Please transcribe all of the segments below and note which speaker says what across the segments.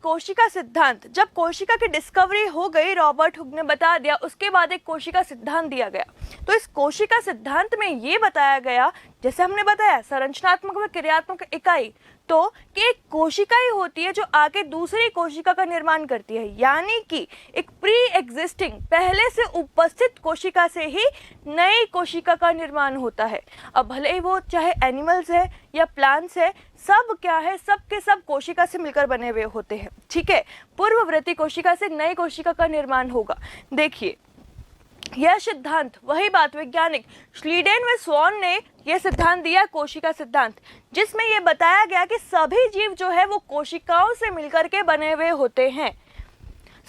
Speaker 1: कोशिका सिद्धांत, जब कोशिका की डिस्कवरी हो गई, रॉबर्ट हुक ने बता दिया, उसके बाद एक कोशिका सिद्धांत दिया गया। तो इस कोशिका सिद्धांत में ये बताया गया, जैसे हमने बताया संरचनात्मक व क्रियात्मक इकाई, तो कि एक कोशिका ही होती है जो आगे दूसरी कोशिका का निर्माण करती है, यानी कि एक प्री एग्जिस्टिंग, पहले से उपस्थित कोशिका से ही नई कोशिका का निर्माण होता है। अब भले ही वो चाहे एनिमल्स है या प्लांट्स है, सब क्या है, सब के सब कोशिका से मिलकर बने हुए होते हैं। ठीक है, पूर्ववर्ती कोशिका से नई कोशिका का निर्माण होगा। देखिए यह सिद्धांत, वही बात वैज्ञानिक श्लीडेन व स्वॉन ने यह सिद्धांत दिया, कोशिका सिद्धांत, जिसमें यह बताया गया कि सभी जीव जो है वो कोशिकाओं से मिलकर के बने हुए होते हैं।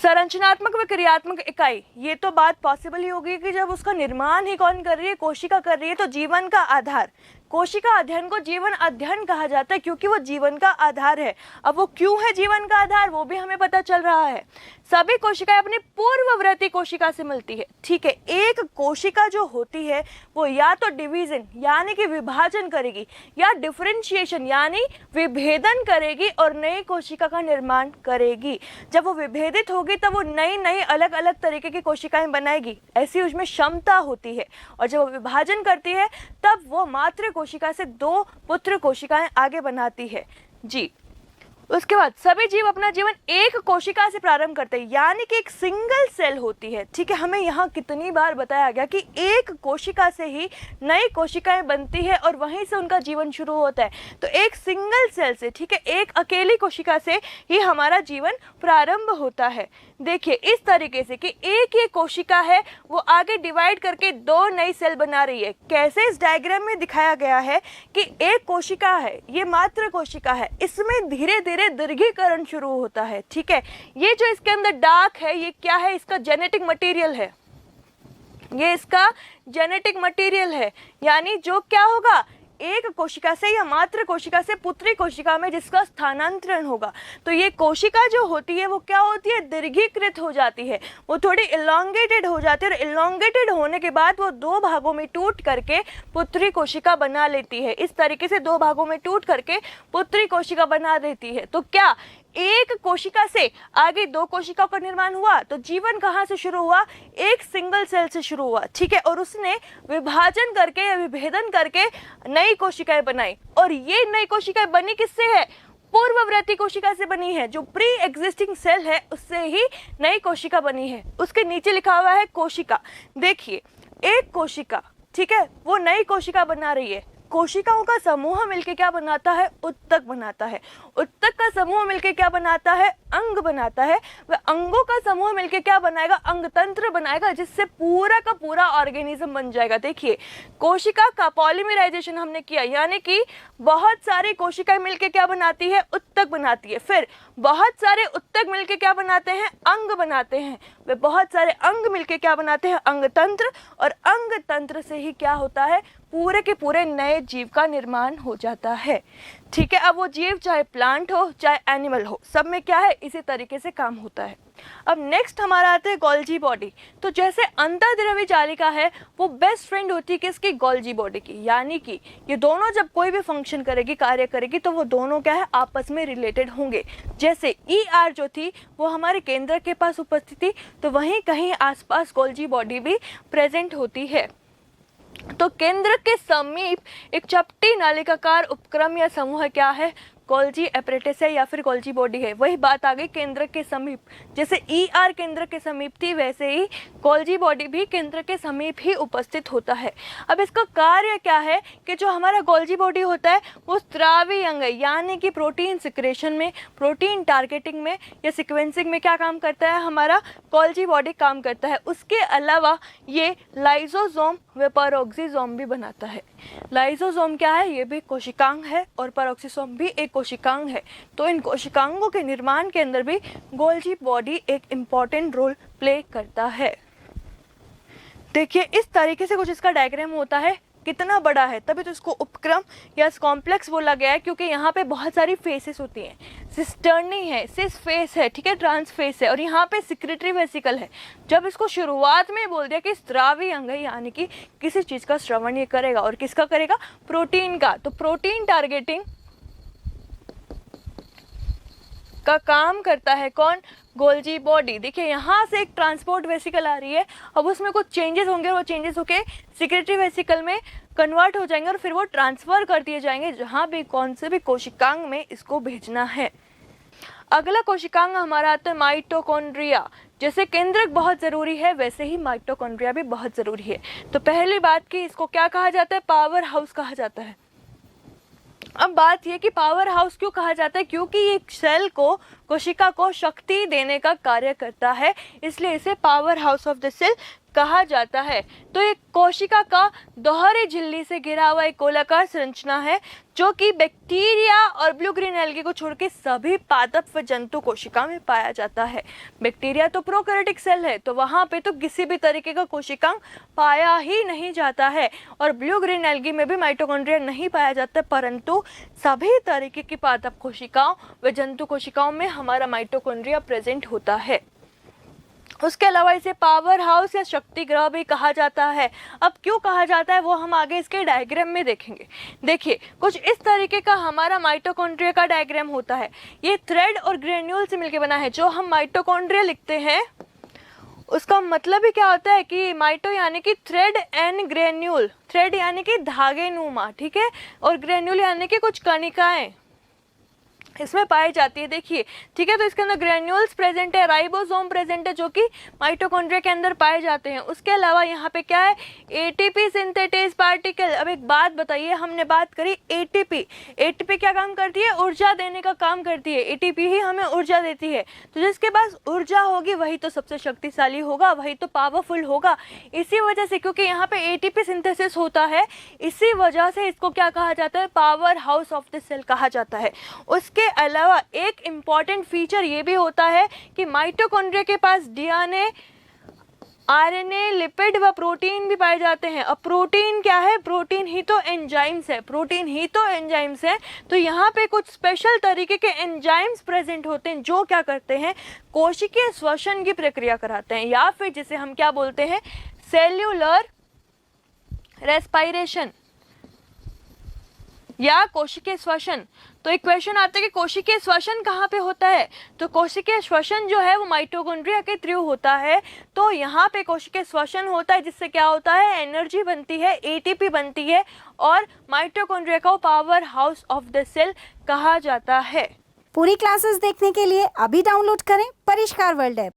Speaker 1: संरचनात्मक व क्रियात्मक इकाई, ये तो बात पॉसिबल ही होगी कि जब उसका निर्माण ही कौन कर रही है, कोशिका कर रही है, तो जीवन का आधार, कोशिका अध्ययन को जीवन अध्ययन कहा जाता है, क्योंकि वो जीवन का आधार है। अब वो क्यों है जीवन का आधार, वो भी हमें पता चल रहा है। सभी कोशिकाएं अपनी पूर्ववर्ती कोशिका से मिलती है। ठीक है, एक कोशिका जो होती है वो या तो डिवीजन यानी कि विभाजन करेगी, या डिफरेंशिएशन यानी विभेदन करेगी और नई कोशिका का निर्माण करेगी। जब वो विभेदित होगी तब वो नई नई अलग अलग तरीके की कोशिकाएं बनाएगी, ऐसी उसमें क्षमता होती है। और जब वो विभाजन करती है तब वो मातृ कोशिका से दो पुत्र कोशिकाएं आगे बनाती है। जी, उसके बाद सभी जीव अपना जीवन एक कोशिका से प्रारंभ करते हैं, यानी कि एक सिंगल सेल होती है। ठीक है, हमें यहाँ कितनी बार बताया गया कि एक कोशिका से ही नई कोशिकाएं बनती है और वहीं से उनका जीवन शुरू होता है। तो एक सिंगल सेल से, ठीक है, एक अकेली कोशिका से ही हमारा जीवन प्रारंभ होता है। देखिए इस तरीके से कि एक ये कोशिका है वो आगे डिवाइड करके दो नई सेल बना रही है। कैसे, इस डायग्राम में दिखाया गया है कि एक कोशिका है, ये मात्र कोशिका है, इसमें धीरे धीरे दीर्घीकरण शुरू होता है। ठीक है, ये जो इसके अंदर डार्क है, ये क्या है, इसका जेनेटिक मटेरियल है, ये इसका जेनेटिक मटेरियल है। यानी जो क्या होगा, एक कोशिका से या मात्र कोशिका से पुत्री कोशिका में जिसका स्थानांतरण होगा, तो ये कोशिका जो होती है वो क्या होती है, दीर्घीकृत हो जाती है, वो थोड़ी इलोंगेटेड हो जाती है, और इलोंगेटेड होने के बाद वो दो भागों में टूट करके पुत्री कोशिका बना लेती है। इस तरीके से दो भागों में टूट करके पुत्री कोशिका बना देती है। तो क्या एक कोशिका से आगे दो कोशिकाओं का निर्माण हुआ, तो जीवन कहाँ से शुरू हुआ, एक सिंगल सेल से शुरू हुआ। ठीक है, और उसने विभाजन करके या विभेदन करके नई कोशिकाएं बनाई, और ये नई कोशिकाएं बनी किससे है, पूर्ववर्ती कोशिका से बनी है। जो प्री एग्जिस्टिंग सेल है उससे ही नई कोशिका बनी है। उसके नीचे लिखा हुआ है कोशिका। देखिए एक कोशिका, ठीक है, वो नई कोशिका बना रही है। कोशिकाओं का समूह मिलके क्या बनाता है, उत्तक बनाता है। उत्तक का समूह मिलके क्या बनाता है, अंग बनाता है। वह अंगों का समूह मिलके क्या बनाएगा, अंग तंत्र बनाएगा, जिससे पूरा का पूरा ऑर्गेनिज्म बन जाएगा। देखिए कोशिका का पॉलीमराइजेशन हमने किया, यानी कि बहुत सारी कोशिकाएं मिलके क्या बनाती है, उत्तक बनाती है। फिर बहुत सारे उत्तक मिलके क्या बनाते हैं, अंग बनाते हैं। वे बहुत सारे अंग मिलके क्या बनाते हैं, अंग तंत्र, और अंग तंत्र से ही क्या होता है, पूरे के पूरे नए जीव का निर्माण हो जाता है। ठीक है, अब वो जीव चाहे प्लांट हो चाहे एनिमल हो, सब में क्या है, इसी तरीके से काम होता है। अब नेक्स्ट हमारा आता है गोल्जी बॉडी। तो जैसे अंतःद्रव्य जालिका है वो बेस्ट फ्रेंड होती है किसकी, गोल्जी बॉडी की। यानी कि ये दोनों जब कोई भी फंक्शन करेगी, कार्य करेगी, तो वो दोनों क्या है, आपस में रिलेटेड होंगे। जैसे ER जो थी वो हमारे केंद्र के पास उपस्थित थी, तो वहीं कहीं आसपास गोल्जी बॉडी भी प्रेजेंट होती है। तो केंद्र के समीप एक चपटी नालिकाकार उपक्रम या समूह क्या है, गोल्जी एपरेटस है या फिर गोल्जी बॉडी है। वही बात आ गई केंद्र के समीप, जैसे ER केंद्र के समीप थी वैसे ही गोल्जी बॉडी भी केंद्र के समीप ही उपस्थित होता है। अब इसका कार्य क्या है कि जो हमारा गोल्जी बॉडी होता है वो स्रावी अंग है, यानी कि प्रोटीन सिक्रेशन में, प्रोटीन टारगेटिंग में या सिक्वेंसिंग में क्या काम करता है, हमारा गोल्जी बॉडी काम करता है। उसके अलावा ये लाइसोसोम व पेरोक्सिसोम भी बनाता है। लाइसोसोम क्या है, ये भी कोशिकांग है, और पेरोक्सिसोम भी एक कोशिकांग है। तो इन कोशिकांगों के निर्माण के अंदर भी गोल्जी बॉडी एक इम्पॉर्टेंट रोल प्ले करता है। देखिए इस तरीके से कुछ इसका डायग्राम होता है, कितना बड़ा है, तभी तो इसको उपक्रम या कॉम्प्लेक्स बोला गया है, क्योंकि यहाँ पे बहुत सारी फेसेस होती हैं। सिस्टर्नी है, सिस फेस है, ठीक है, ट्रांस फेस है, और यहाँ पे सिक्रेटरी वेसिकल है। जब इसको शुरुआत में बोल दिया कि स्रावी अंग है, यानी कि किसी चीज़ का श्रवण ये करेगा, और किसका करेगा, प्रोटीन का। तो प्रोटीन टारगेटिंग का काम करता है कौन? Golgi body. देखिए यहाँ से एक ट्रांसपोर्ट वेसिकल आ रही है, अब उसमें कुछ चेंजेस होंगे, वो चेंजेस होके सिक्रेटरी वेसिकल में कन्वर्ट हो जाएंगे और फिर वो ट्रांसफर कर दिए जाएंगे जहाँ भी कौन से भी कोशिकांग में इसको भेजना है। अगला कोशिकांग हमारा आता है माइटोकॉन्ड्रिया। जैसे केंद्रक बहुत ज़रूरी है वैसे ही माइटोकॉन्ड्रिया भी बहुत ज़रूरी है। तो पहली बात कि इसको क्या कहा जाता है? पावर हाउस कहा जाता है। अब बात यह कि पावर हाउस क्यों कहा जाता है? क्योंकि ये सेल को, कोशिका को शक्ति देने का कार्य करता है, इसलिए इसे powerhouse of the cell कहा जाता है। तो एक कोशिका का दोहरी झिल्ली से घिरा हुआ एक गोलाकार संरचना है जो कि बैक्टीरिया और ब्लू ग्रीन एल्गी को छोड़ के सभी पादप व जंतु कोशिका में पाया जाता है। बैक्टीरिया तो प्रोकैरियोटिक सेल है, तो वहाँ पे तो किसी भी तरीके का कोशिकांग पाया ही नहीं जाता है, और ब्लू ग्रीन एल्गी में भी माइटोकॉन्ड्रिया नहीं पाया जाता, परंतु सभी तरीके की पादप कोशिकाओं व जंतु कोशिकाओं में हमारा माइटोकॉन्ड्रिया प्रेजेंट होता है। उसके अलावा इसे पावर हाउस या शक्ति ग्रह भी कहा जाता है। अब क्यों कहा जाता है वो हम आगे इसके डायग्राम में देखेंगे। देखिए कुछ इस तरीके का हमारा माइटोकॉन्ड्रिया का डायग्राम होता है। ये थ्रेड और ग्रेन्यूल से मिलकर बना है। जो हम माइटोकॉन्ड्रिया लिखते हैं उसका मतलब ही क्या होता है कि माइटो यानी कि थ्रेड एंड ग्रेन्यूल, थ्रेड यानी कि धागे नुमा, ठीक है, और ग्रेन्यूल यानी कि कुछ कणिकाएं इसमें पाई जाती है। देखिए ठीक है, तो इसके अंदर ग्रेन्यूल्स प्रेजेंट है, राइबोसोम प्रेजेंट है जो कि माइटोकॉन्ड्रिया के अंदर पाए जाते हैं। उसके अलावा यहाँ पे क्या है? ATP synthetase particle. अब एक बात बताइए, हमने बात करी एटीपी, एटीपी क्या काम करती है? ऊर्जा देने का काम करती है। एटीपी ही हमें ऊर्जा देती है, तो जिसके पास ऊर्जा होगी वही तो सबसे शक्तिशाली होगा, वही तो पावरफुल होगा। इसी वजह से, क्योंकि यहाँ पे एटीपी सिंथेसिस होता है, इसी वजह से इसको क्या कहा जाता है? Powerhouse of the cell कहा जाता है। उसके अलावा एक इम्पॉर्टेंट फीचर ये भी होता है कि माइटोकॉन्ड्रिया के पास डीएनए, आरएनए, लिपिड व प्रोटीन भी पाए जाते हैं। अब प्रोटीन क्या है? प्रोटीन ही तो एंजाइम्स है, प्रोटीन ही तो एंजाइम्स है। तो यहाँ पे कुछ स्पेशल तरीके के एंजाइम्स प्रेजेंट होते हैं जो क्या करते हैं? कोशिकीय श्वसन की प्रक्रिया कराते हैं, या फिर जिसे हम क्या बोलते हैं? सेल्यूलर रेस्पिरेशन या कोशिकीय श्वसन। तो एक क्वेश्चन आता है कि कोशिकीय श्वसन कहाँ पे होता है? तो कोशिकीय श्वसन जो है वो माइटोकॉन्ड्रिया के थ्रू होता है। तो यहाँ पे कोशिकीय श्वसन होता है जिससे क्या होता है? एनर्जी बनती है, एटीपी बनती है, और माइटोकॉन्ड्रिया को powerhouse of the cell कहा जाता है।
Speaker 2: पूरी क्लासेस देखने के लिए अभी डाउनलोड करें परिष्कार वर्ल्ड ऐप।